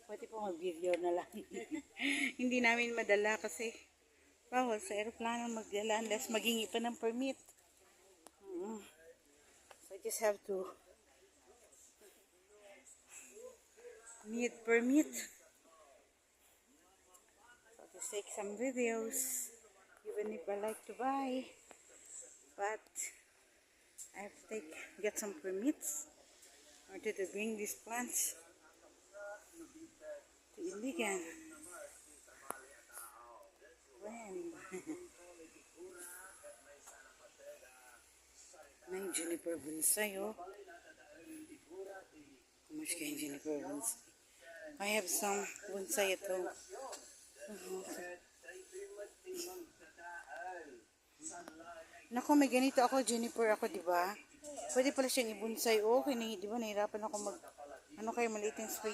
Pwede po mag-video na lang. Hindi namin madala kasi bawal sa aeroplano magdala unless maghingi pa ng permit. So I just have to need permit. So just take some videos even if I like to buy. But I have to get some permits in order to bring these plants to Iligan. When? May juniper bonsai, oh. How much can juniper bonsai? I have some bonsai at home. Naku, may ganito ako, juniper ako, di ba? Pwede pala siyang i-bonsai. Okay, di ba? Nahirapan ako ano kayo, maliit yung space.